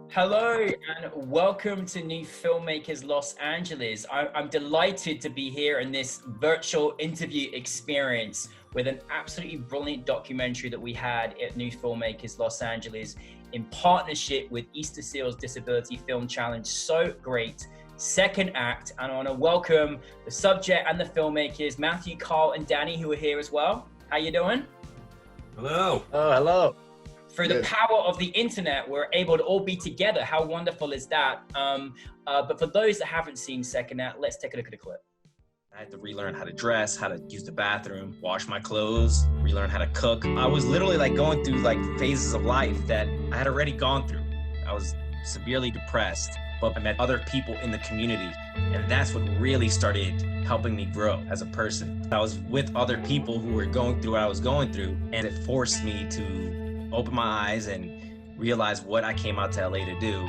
Hello and welcome to New Filmmakers Los Angeles. I'm delighted to be here in this virtual interview experience with an absolutely brilliant documentary that we had at New Filmmakers Los Angeles in partnership with Easter Seals Disability Film Challenge. So great. Second act, and I want to welcome the subject and the filmmakers, Matthew, Carl, and Danny, who are here as well. How you doing? Hello. Oh, hello. Through the power of the internet, we're able to all be together. How wonderful is that? But for those that haven't seen Second Act, let's take a look at the clip. I had to relearn how to dress, how to use the bathroom, wash my clothes, relearn how to cook. I was literally going through phases of life that I had already gone through. I was severely depressed, but I met other people in the community, and that's what really started helping me grow as a person. I was with other people who were going through what I was going through, and it forced me to open my eyes and realize what I came out to LA to do,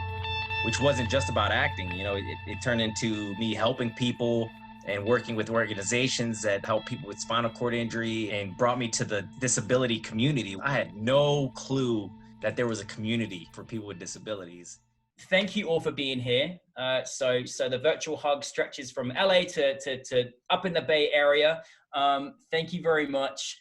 which wasn't just about acting. You know, it turned into me helping people and working with organizations that help people with spinal cord injury and brought me to the disability community. I had no clue that there was a community for people with disabilities. Thank you all for being here. So the virtual hug stretches from LA to up in the Bay Area. Thank you very much.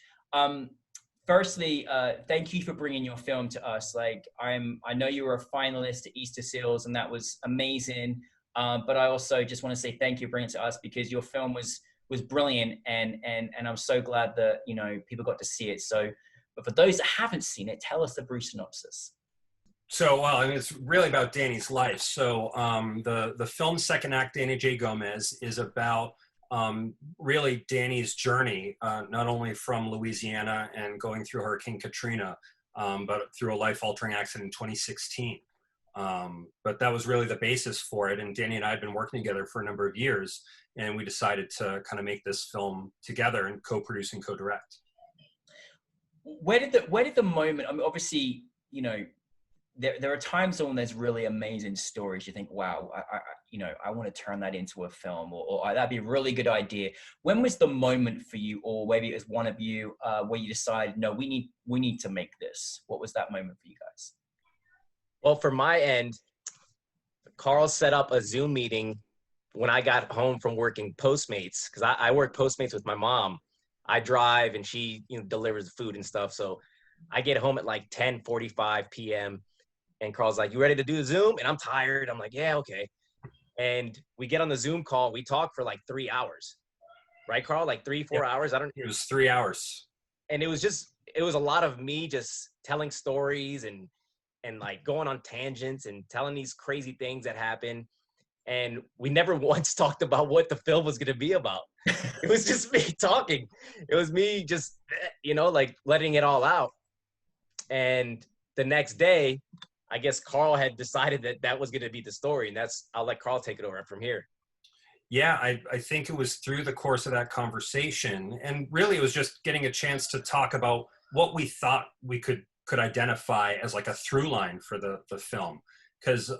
Firstly, thank you for bringing your film to us. I know you were a finalist at Easter Seals, and that was amazing. But I also just want to say thank you for bringing it to us because your film was brilliant, and I'm so glad that people got to see it. So, but for those that haven't seen it, tell us the brief synopsis. So, well, it's really about Danny's life. So, the film Second Act, Danny J.Gomez, is about really Danny's journey, not only from Louisiana and going through Hurricane Katrina, but through a life-altering accident in 2016. But that was really the basis for it. And Danny and I had been working together for a number of years, and we decided to kind of make this film together and co-produce and co-direct. Where did the moment? I mean, obviously, there are times when there's really amazing stories. You think, wow, I want to turn that into a film, or that'd be a really good idea. When was the moment for you, or maybe it was one of you, where you decided, no, we need to make this? What was that moment for you guys? Well, for my end, Carl set up a Zoom meeting when I got home from working Postmates, because I work Postmates with my mom. I drive and she delivers the food and stuff. So I get home at 10:45 p.m. and Carl's like, "You ready to do the Zoom?" And I'm tired. I'm like, "Yeah, okay." And we get on the Zoom call. We talk for 3 hours, right, Carl? 3-4 hours. It was 3 hours. And it was a lot of me just telling stories and going on tangents and telling these crazy things that happen. And we never once talked about what the film was going to be about. It was just me talking. It was me just, letting it all out. And the next day, I guess Carl had decided that was going to be the story. And I'll let Carl take it over from here. Yeah, I think it was through the course of that conversation. And really it was just getting a chance to talk about what we thought we could identify as a through line for the film. Because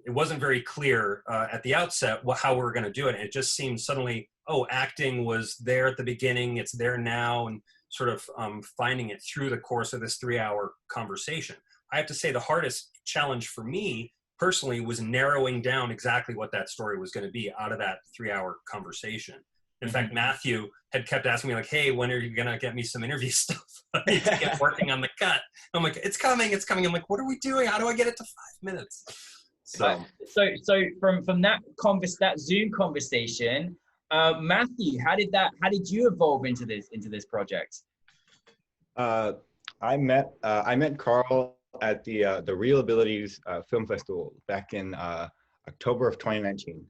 it wasn't very clear at the outset how we were going to do it. And it just seemed suddenly, acting was there at the beginning, it's there now, and sort of finding it through the course of this 3-hour conversation. I have to say the hardest challenge for me personally was narrowing down exactly what that story was going to be out of that 3-hour conversation. In fact, Matthew had kept asking me hey, when are you going to get me some interview stuff? I need to get working on the cut. I'm like, it's coming. I'm like, what are we doing? How do I get it to 5 minutes? So from that Zoom conversation, Matthew, how did you evolve into this project? I met Carl at the Real Abilities Film Festival back in October of 2019,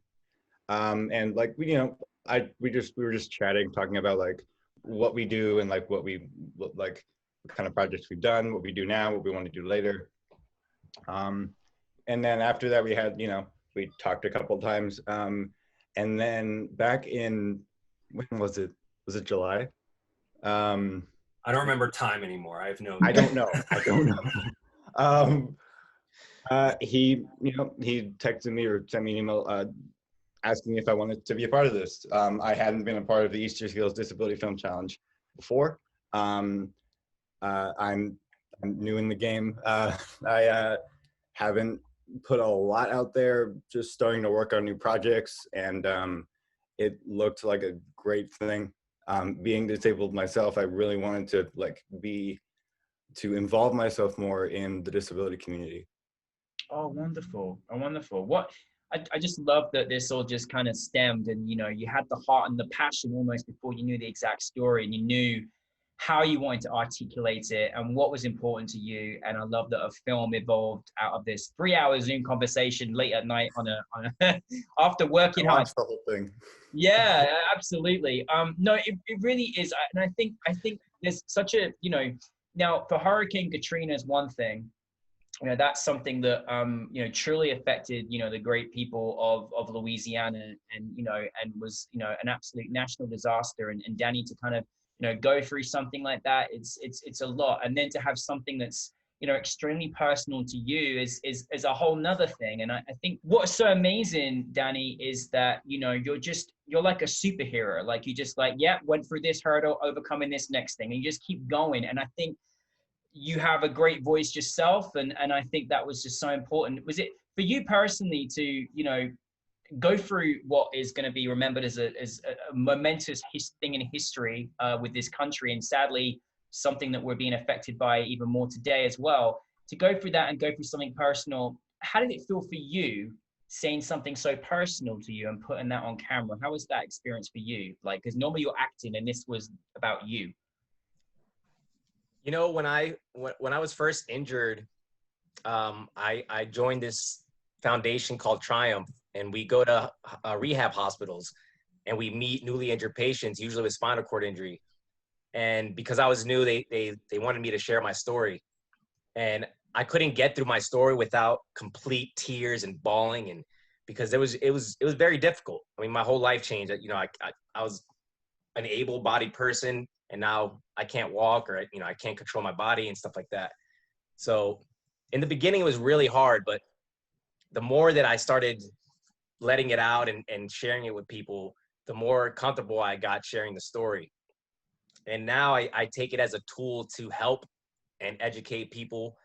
and we were just chatting, talking about what we do and what kind of projects we've done, what we do now, what we want to do later. And then after that, we had we talked a couple times, and then back in, when was it? Was it July? I don't remember time anymore. I don't know. He texted me or sent me an email asking if I wanted to be a part of this. I hadn't been a part of the Easter Seals Disability Film Challenge before. I'm new in the game. I haven't put a lot out there, just starting to work on new projects, and it looked like a great thing. Being disabled myself, I really wanted to involve myself more in the disability community. Oh, wonderful. Oh, wonderful. I just love that this all just kind of stemmed, and, you know, you had the heart and the passion almost before you knew the exact story, and you knew how you wanted to articulate it and what was important to you. And I love that a film evolved out of this 3-hour Zoom conversation late at night on a after working hard. Watched the whole thing. Yeah, absolutely. No, it really is. And I think there's such a, you know, now for Hurricane Katrina is one thing. You know, that's something that, you know, truly affected, you know, the great people of Louisiana, and, you know, and was, you know, an absolute national disaster. And Danny, to kind of, you know, go through something like that, it's a lot. And then to have something that's, you know, extremely personal to you is a whole nother thing. And I think what's so amazing, Danny, is that, you know, you're like a superhero. Like, you just like, yeah, went through this hurdle, overcoming this next thing, and you just keep going. And I think you have a great voice yourself, and I think that was just so important. Was it for you personally to, you know, go through what is going to be remembered as a momentous thing in history with this country, and sadly something that we're being affected by even more today as well, to go through that and go through something personal? How did it feel for you saying something so personal to you and putting that on camera? How was that experience for you? Like, because normally you're acting and this was about you. You know, when I was first injured, I joined this foundation called Triumph, and we go to rehab hospitals, and we meet newly injured patients, usually with spinal cord injury. And because I was new, they wanted me to share my story, and I couldn't get through my story without complete tears and bawling, and because it was very difficult. I mean, my whole life changed. You know, I was an able-bodied person, and now I can't walk, or, you know, I can't control my body and stuff like that. So in the beginning, it was really hard, but the more that I started letting it out and sharing it with people, the more comfortable I got sharing the story. And now I take it as a tool to help and educate people,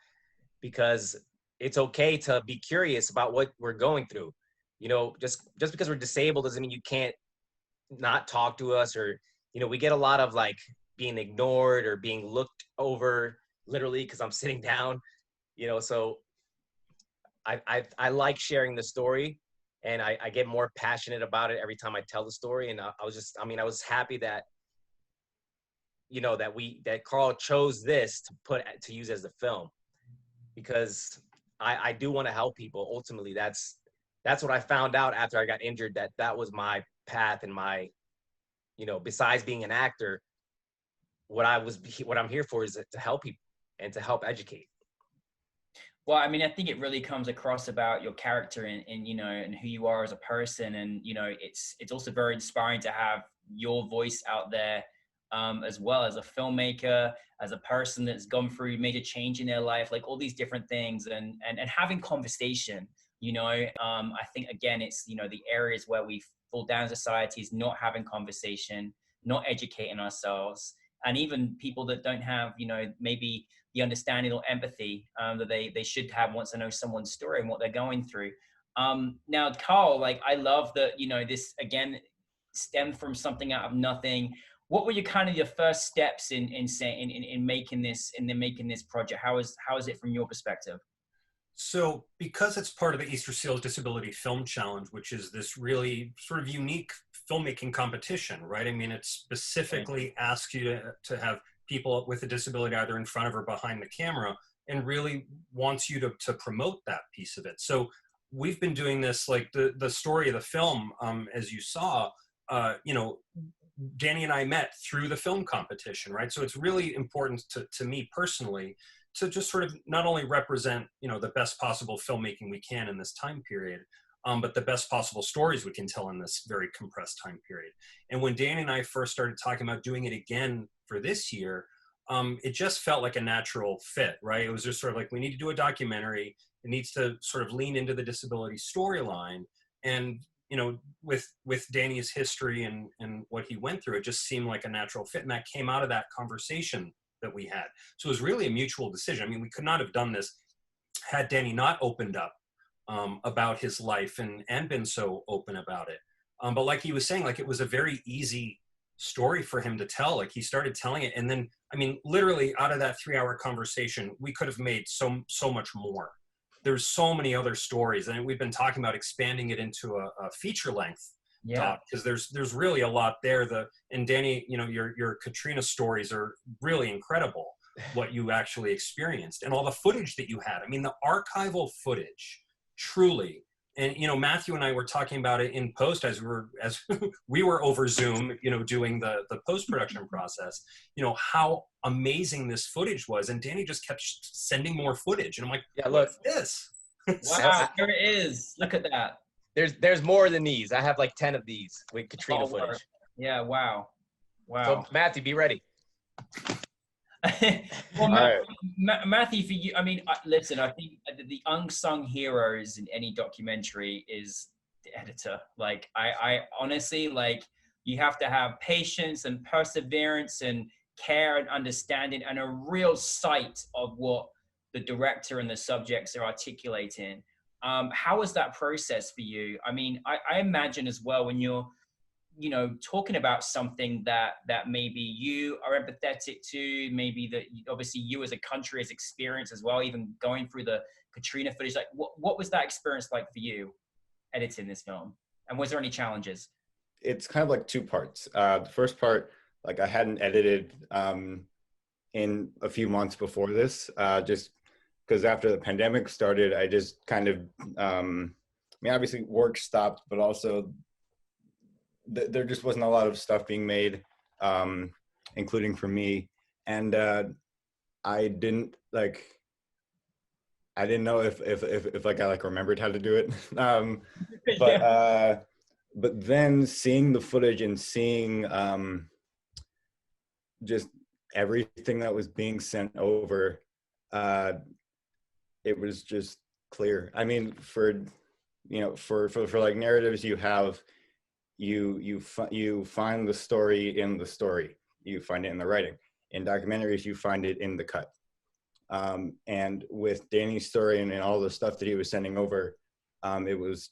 because it's okay to be curious about what we're going through. You know, just because we're disabled doesn't mean you can't not talk to us, or, you know, we get a lot of like being ignored or being looked over, literally, because I'm sitting down, you know. So I like sharing the story, and I get more passionate about it every time I tell the story. And I was happy that, you know, that Carl chose this to use as the film, because I do want to help people. Ultimately, that's what I found out after I got injured, that was my path, and my, you know, besides being an actor, what I'm here for is to help people and to help educate. Well, I mean, I think it really comes across about your character and you know, and who you are as a person. And, you know, it's also very inspiring to have your voice out there, as well as a filmmaker, as a person that's gone through major change in their life, like all these different things, and having conversation, you know. I think, again, it's, you know, the areas where we fall down as society is not having conversation, not educating ourselves, and even people that don't have, you know, maybe the understanding or empathy that they should have once they know someone's story and what they're going through. Now, Carl, like, I love that, you know, this again stemmed from something out of nothing. What were your first steps in making this project? How is it from your perspective? So because it's part of the Easter Seals Disability Film Challenge, which is this really sort of unique filmmaking competition, right? I mean, it specifically asks you to have people with a disability either in front of or behind the camera, and really wants you to promote that piece of it. So we've been doing this, like the story of the film, as you saw, you know, Danny and I met through the film competition, right? So it's really important to me personally to just sort of not only represent, you know, the best possible filmmaking we can in this time period, but the best possible stories we can tell in this very compressed time period. And when Danny and I first started talking about doing it again for this year, it just felt like a natural fit, right? It was just sort of like, we need to do a documentary. It needs to sort of lean into the disability storyline. And, you know, with Danny's history and what he went through, it just seemed like a natural fit. And that came out of that conversation that we had. So it was really a mutual decision. I mean, we could not have done this had Danny not opened up about his life and been so open about it. But like he was saying, like, it was a very easy story for him to tell. Like, he started telling it, and then, I mean, literally out of that 3-hour conversation, we could have made so much more. There's so many other stories, and we've been talking about expanding it into a feature length doc, because there's really a lot there. And Danny, you know, your Katrina stories are really incredible, what you actually experienced and all the footage that you had. I mean, the archival footage, truly. And, you know, Matthew and I were talking about it in post as we were over Zoom, you know, doing the post-production process, you know, how amazing this footage was. And Danny just kept sending more footage. And I'm like, yeah, look, what's this? Wow, there it is. Look at that. There's more than these. I have like 10 of these with Katrina footage. Yeah, wow. So Matthew, be ready. Well, Matthew, for you, I mean, listen, I think the unsung heroes in any documentary is the editor. Like, I honestly, like, you have to have patience and perseverance and care and understanding and a real sight of what the director and the subjects are articulating. How was that process for you? I mean, I imagine as well, when you're, you know, talking about something that maybe you are empathetic to, maybe that obviously you as a country has experienced as well, even going through the Katrina footage, like what was that experience like for you editing this film? And was there any challenges? It's kind of like two parts. The first part, like, I hadn't edited in a few months before this, just because after the pandemic started, I just kind of, I mean, obviously work stopped, but also there just wasn't a lot of stuff being made, including for me. And I didn't know if like I like remembered how to do it. But then seeing the footage and seeing just everything that was being sent over, it was just clear. I mean, for like narratives, you find the story in the story. You find it in the writing. In documentaries, you find it in the cut. And with Danny's story and all the stuff that he was sending over, it was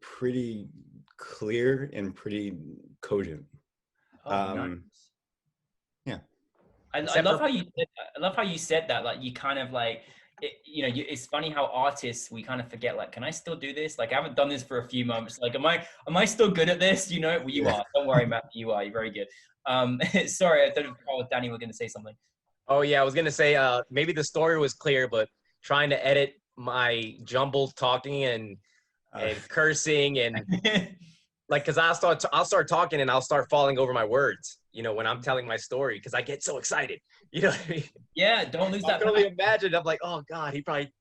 pretty clear and pretty cogent. Nice. Yeah. I love how you said that. I love how you said that. Like, you kind of like, it's funny how artists, we kind of forget, like, can I still do this? Like, I haven't done this for a few months. Like, am I still good at this? You know, well, you are. Don't worry, Matt. You are. You're very good. Sorry, I thought Carl and Danny were going to say something. Oh yeah, I was gonna say maybe the story was clear, but trying to edit my jumbled talking and cursing and like, cause I'll start talking and I'll start falling over my words, you know, when I'm telling my story, because I get so excited. You know what I mean? Yeah, don't lose that. I can only imagine. I'm like, oh God, he probably,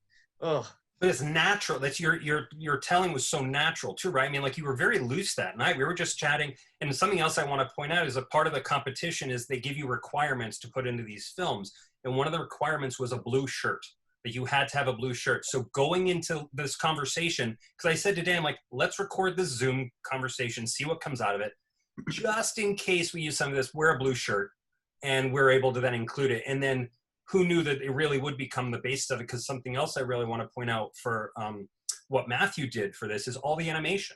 oh. But it's natural. That's your telling was so natural too, right? I mean, like, you were very loose that night. We were just chatting. And something else I want to point out is a part of the competition is they give you requirements to put into these films. And one of the requirements was a blue shirt, that you had to have a blue shirt. So going into this conversation, because I said to Dan, like, let's record this Zoom conversation, see what comes out of it. Just in case we use some of this, wear a blue shirt. And we're able to then include it. And then who knew that it really would become the basis of it? Because something else I really want to point out for what Matthew did for this is all the animation,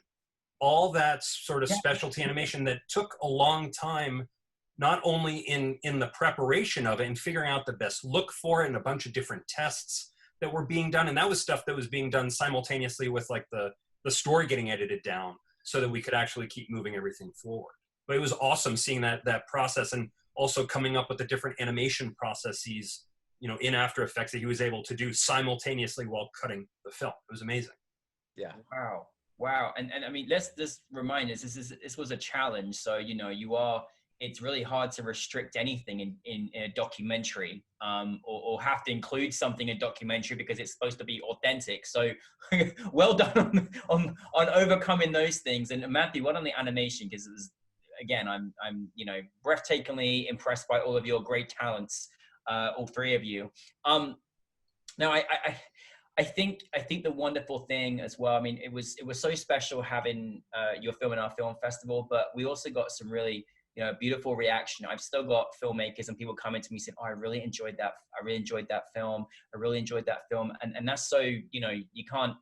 all that sort of specialty animation that took a long time, not only in the preparation of it and figuring out the best look for it and a bunch of different tests that were being done. And that was stuff that was being done simultaneously with like the story getting edited down so that we could actually keep moving everything forward. But it was awesome seeing that process, and also coming up with the different animation processes, you know, in After Effects that he was able to do simultaneously while cutting the film. It was amazing. Yeah. Wow. And I mean, let's just remind us, this was a challenge. So, you know, it's really hard to restrict anything in a documentary, or have to include something in a documentary because it's supposed to be authentic. So well done on overcoming those things. And Matthew, what on the animation? Because again, I'm you know, breathtakingly impressed by all of your great talents, all three of you. Now I think the wonderful thing as well, I mean, it was so special having your film in our film festival, but we also got some really you know, beautiful reaction. I've still got filmmakers and people coming to me saying, oh, I really enjoyed that. I really enjoyed that film. I really enjoyed that film. And that's so, you know, you can't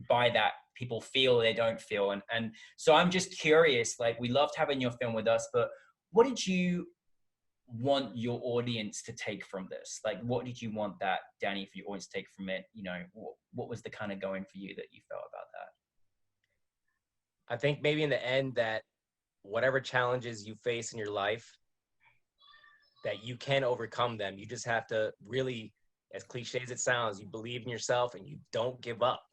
buy that. People feel, they don't feel. And so I'm just curious, like, we loved having your film with us, but what did you want your audience to take from this? Like, what did you want that, Danny, for your audience to take from it? You know, what was the kind of going for you that you felt about that? I think maybe in the end that whatever challenges you face in your life, that you can overcome them. You just have to really, as cliche as it sounds, you believe in yourself and you don't give up.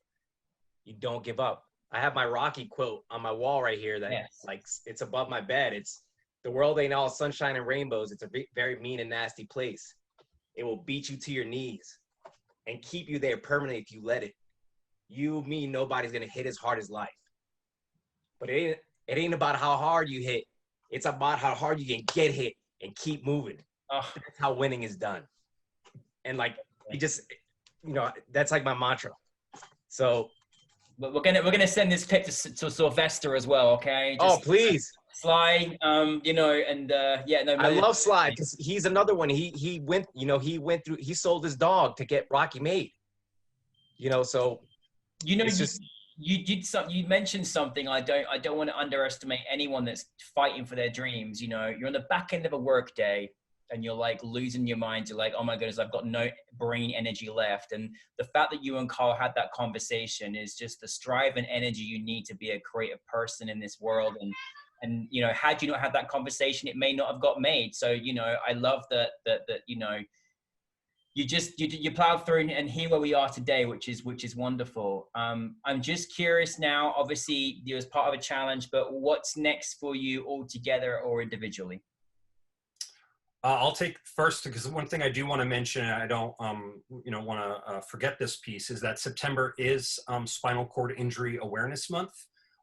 You don't give up. I have my Rocky quote on my wall right here that like, it's above my bed. It's, the world ain't all sunshine and rainbows. It's a very mean and nasty place. It will beat you to your knees and keep you there permanently if you let it. You, me, nobody's gonna hit as hard as life. But it ain't about how hard you hit. It's about how hard you can get hit and keep moving. Oh. That's how winning is done. And like, you just, you know, that's like my mantra. So we're gonna send this tip to Sylvester as well, okay? Just, please. Sly, you know, and yeah, no. I love Sly because he's another one. He went through. He sold his dog to get Rocky made. You know, so you know, just you mentioned something. I don't want to underestimate anyone that's fighting for their dreams. You know, you're on the back end of a work day and you're like losing your mind. You're like, oh my goodness, I've got no brain energy left. And the fact that you and Carl had that conversation is just the strive and energy you need to be a creative person in this world. And you know, had you not had that conversation, it may not have got made. So, you know, I love that you know, you plowed through and here where we are today, which is wonderful. I'm just curious now, obviously you was part of a challenge, but what's next for you all together or individually? I'll take first, because one thing I do want to mention, and I don't you know, want to forget this piece, is that September is Spinal Cord Injury Awareness Month.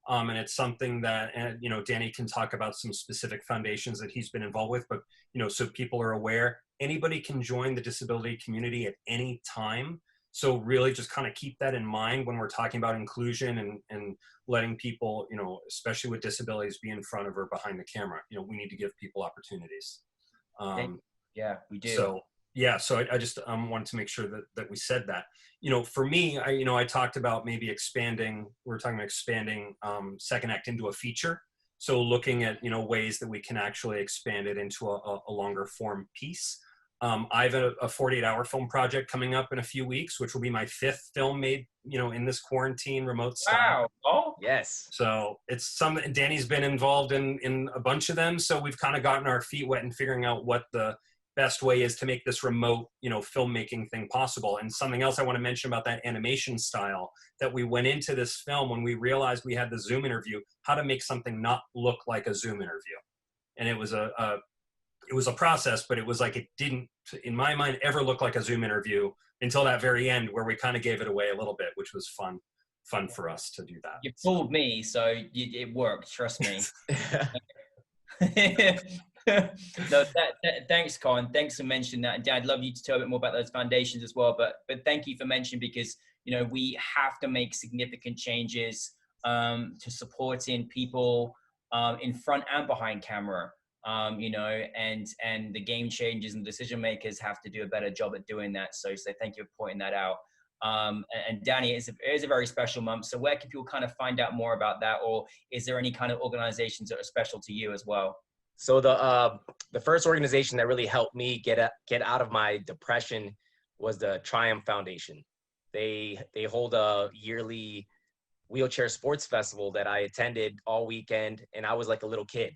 And it's something that, you know, Danny can talk about some specific foundations that he's been involved with, but, you know, so people are aware, anybody can join the disability community at any time. So really just kind of keep that in mind when we're talking about inclusion and letting people, you know, especially with disabilities, be in front of or behind the camera. You know, we need to give people opportunities. Yeah, we do. So yeah, so I just wanted to make sure that we said that. You know, for me, I talked about maybe expanding. We're talking about expanding second act into a feature. So looking at, you know, ways that we can actually expand it into a longer form piece. I have a 48-hour film project coming up in a few weeks, which will be my 5th film made, you know, in this quarantine remote style. Wow. Oh, yes. So it's something, Danny's been involved in a bunch of them. So we've kind of gotten our feet wet in figuring out what the best way is to make this remote, you know, filmmaking thing possible. And something else I want to mention about that animation style, that we went into this film when we realized we had the Zoom interview, how to make something not look like a Zoom interview. And it was a process, but it was like, it didn't, in my mind, ever look like a Zoom interview until that very end, where we kind of gave it away a little bit, which was fun for us to do that. You fooled me, so it worked. Trust me. No, thanks, Colin. Thanks for mentioning that. And Dan, I'd love you to tell a bit more about those foundations as well. But thank you for mentioning, because, you know, we have to make significant changes to supporting people in front and behind camera. You know, and the game changers and decision makers have to do a better job at doing that. So thank you for pointing that out. And Danny, it is a very special month. So where can people kind of find out more about that? Or is there any kind of organizations that are special to you as well? So the first organization that really helped me get out of my depression was the Triumph Foundation. They hold a yearly wheelchair sports festival that I attended all weekend, and I was like a little kid.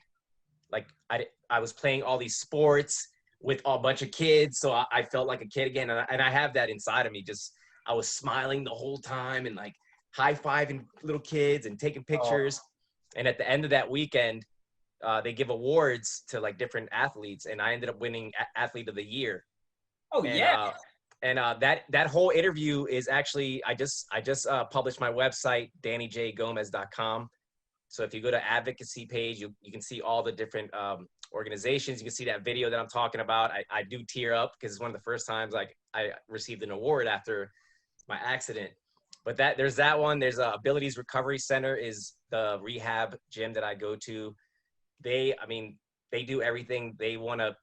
Like I was playing all these sports with a bunch of kids, so I felt like a kid again, and I have that inside of me. Just I was smiling the whole time and like high-fiving little kids and taking pictures. Oh. And at the end of that weekend, they give awards to like different athletes, and I ended up winning Athlete of the Year. Oh, and, yeah. That whole interview is actually, I just published my website, DannyJGomez.com. So if you go to advocacy page, you can see all the different organizations. You can see that video that I'm talking about. I do tear up because it's one of the first times like I received an award after my accident. But there's that one. There's Abilities Recovery Center is the rehab gym that I go to. I mean, they do everything. They want to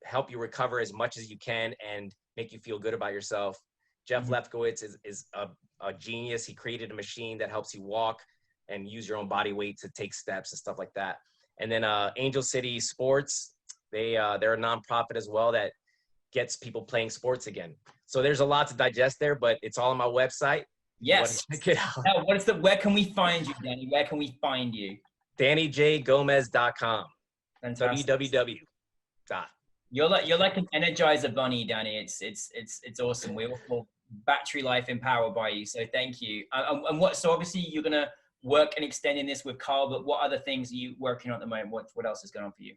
help you recover as much as you can and make you feel good about yourself. Jeff Lefkowitz is a genius. He created a machine that helps you walk and use your own body weight to take steps and stuff like that. And then Angel City Sports, they're a nonprofit as well that gets people playing sports again. So there's a lot to digest there, but it's all on my website. Yes. Check it out. Now, where can we find you, Danny? Where can we find you? DannyJGomez.com. Fantastic. www. You're like an Energizer bunny, Danny. It's awesome. We're all battery life empowered by you. So thank you. So obviously you're gonna work and extending this with Carl, but what other things are you working on at the moment? What else is going on for you?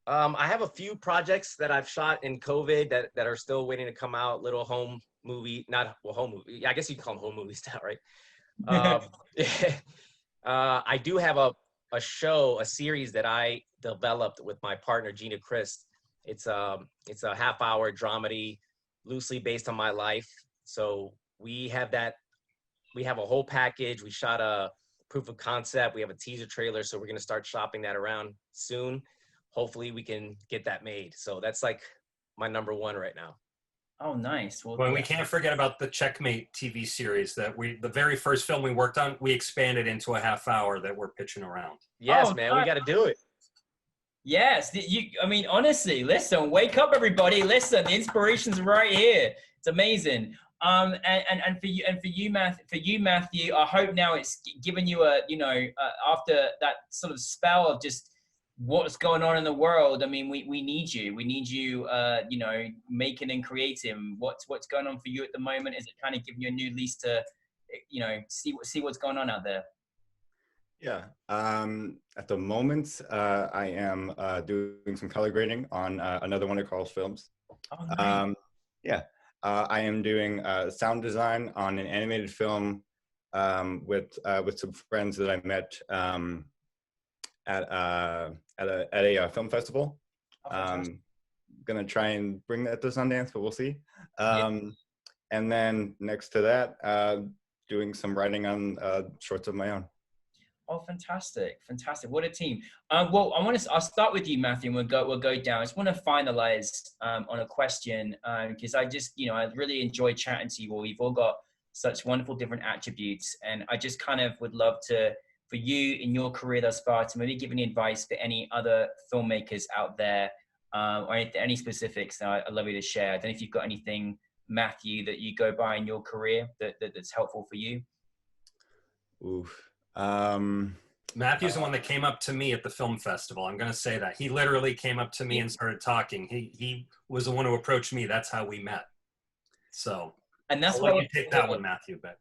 I have a few projects that I've shot in COVID that are still waiting to come out. Little home movie, home movie. I guess you can call them home movies now, right? I do have a series that I developed with my partner Gina Christ. It's a half-hour dramedy, loosely based on my life. So we have a whole package. We shot a proof of concept. We have a teaser trailer, so we're gonna start shopping that around soon. Hopefully we can get that made. So that's like my number one right now. Oh, nice. Well, we can't forget about the Checkmate TV series that the very first film we worked on, we expanded into a half hour that we're pitching around. Yes, man, we got to do it. Yes. I mean, honestly, listen, wake up, everybody. Listen, the inspiration's right here. It's amazing. And for you, Matthew, I hope now it's given you after that sort of spell of just what's going on in the world. I mean, we need you. We need you, making and creating. What's going on for you at the moment? Is it kind of giving you a new lease to, see what's going on out there? Yeah. At the moment, I am doing some color grading on another one of Carl's films. Oh, nice. Yeah. I am doing sound design on an animated film with some friends that I met at a film festival. Gonna try and bring that to Sundance, but we'll see. And then next to that, doing some writing on shorts of my own. Oh, fantastic. What a team. Well, I'll start with you, Matthew, and we'll go down. I just want to finalize on a question, because I really enjoyed chatting to you all. We've all got such wonderful different attributes, and I just kind of would love for you in your career thus far to maybe give any advice for any other filmmakers out there, or any specifics that I'd love you to share. I don't know if you've got anything, Matthew, that you go by in your career that's helpful for you. Oof. Matthew's the one that came up to me at the film festival. I'm going to say that. He literally came up to me and started talking. He was the one who approached me. That's how we met. So, and that's why you take that one, Matthew. But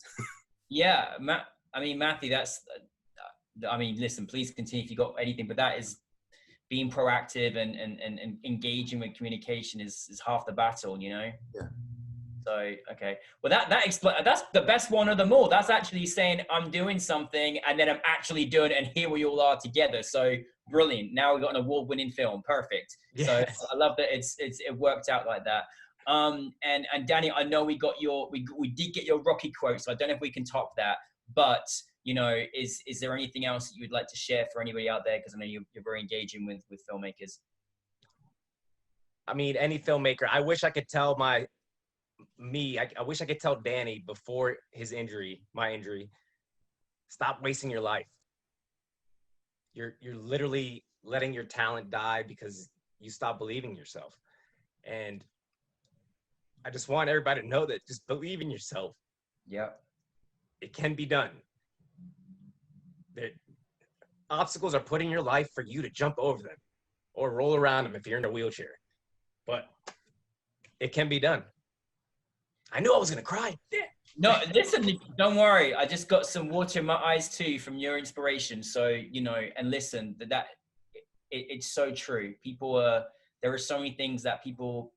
yeah, Matthew, listen, please continue if you got anything, but that is being proactive and engaging with communication is half the battle, Yeah. So, okay. Well, that's the best one of them all. That's actually saying I'm doing something and then I'm actually doing it, and here we all are together. So brilliant. Now we've got an award-winning film. Perfect. Yes. So I love that it worked out like that. And Danny, I know we did get your Rocky quote, so I don't know if we can top that, but is there anything else that you would like to share for anybody out there? Because I know you're very engaging with filmmakers. I mean, any filmmaker, I wish I could tell I wish I could tell Danny before my injury, stop wasting your life. You're literally letting your talent die because you stop believing in yourself. And I just want everybody to know that just believe in yourself. Yeah. It can be done. The obstacles are put in your life for you to jump over them or roll around them if you're in a wheelchair. But it can be done. I knew I was going to cry. Yeah. No, listen, don't worry. I just got some water in my eyes too from your inspiration. So, and listen, it's so true. There are so many things that people,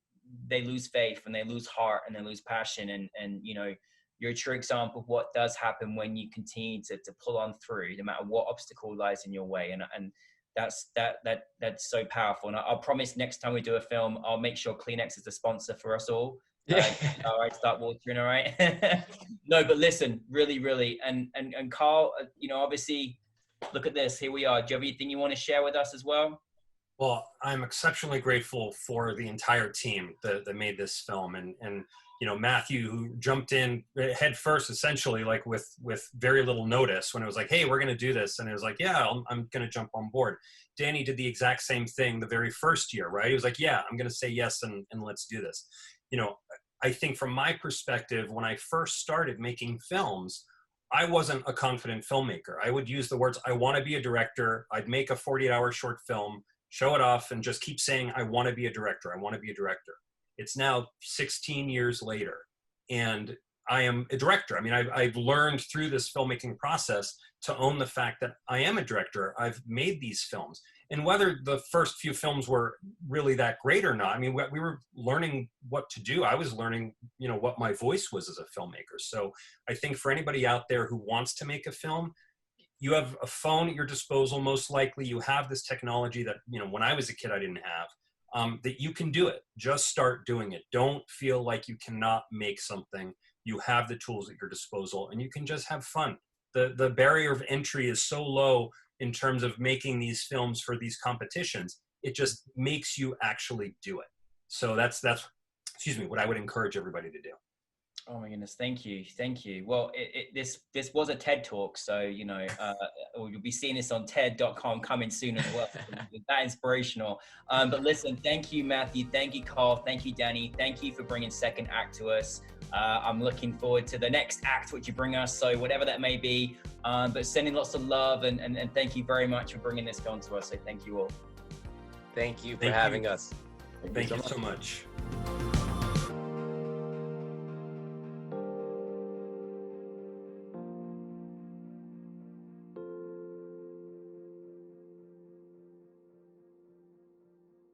they lose faith and they lose heart and they lose passion. And you're a true example of what does happen when you continue to pull on through, no matter what obstacle lies in your way. And that's so powerful. And I'll promise next time we do a film, I'll make sure Kleenex is the sponsor for us all. Yeah. All right, start watering. All right. No, but listen, really, and Carl, obviously, look at this. Here we are. Do you have anything you want to share with us as well? Well, I'm exceptionally grateful for the entire team that made this film, and you know, Matthew, who jumped in head first, essentially, like with very little notice when it was like, hey, we're going to do this. And it was like, yeah, I'm going to jump on board. Danny did the exact same thing the very first year, right? He was like, yeah, I'm going to say yes, and let's do this. You know, I think from my perspective, when I first started making films, I wasn't a confident filmmaker. I would use the words, I want to be a director. I'd make a 48-hour short film, show it off, and just keep saying, I want to be a director. I want to be a director. It's now 16 years later, and I am a director. I mean, I've learned through this filmmaking process to own the fact that I am a director. I've made these films. And whether the first few films were really that great or not, I mean, we were learning what to do. I was learning, you know, what my voice was as a filmmaker. So I think for anybody out there who wants to make a film, you have a phone at your disposal, most likely. You have this technology that, you know, when I was a kid, I didn't have. That you can do it. Just start doing it. Don't feel like you cannot make something. You have the tools at your disposal, and you can just have fun. The barrier of entry is so low in terms of making these films for these competitions. It just makes you actually do it. So that's excuse me, what I would encourage everybody to do. Oh my goodness, thank you. Well, this was a TED Talk, so, you know, you'll be seeing this on TED.com coming soon as well. That inspirational. But listen, thank you, Matthew. Thank you, Carl. Thank you, Danny. Thank you for bringing Second Act to us. I'm looking forward to the next act which you bring us, so whatever that may be. But sending lots of love, and thank you very much for bringing this film to us. So thank you all. Thank you for having us. Thank you so much.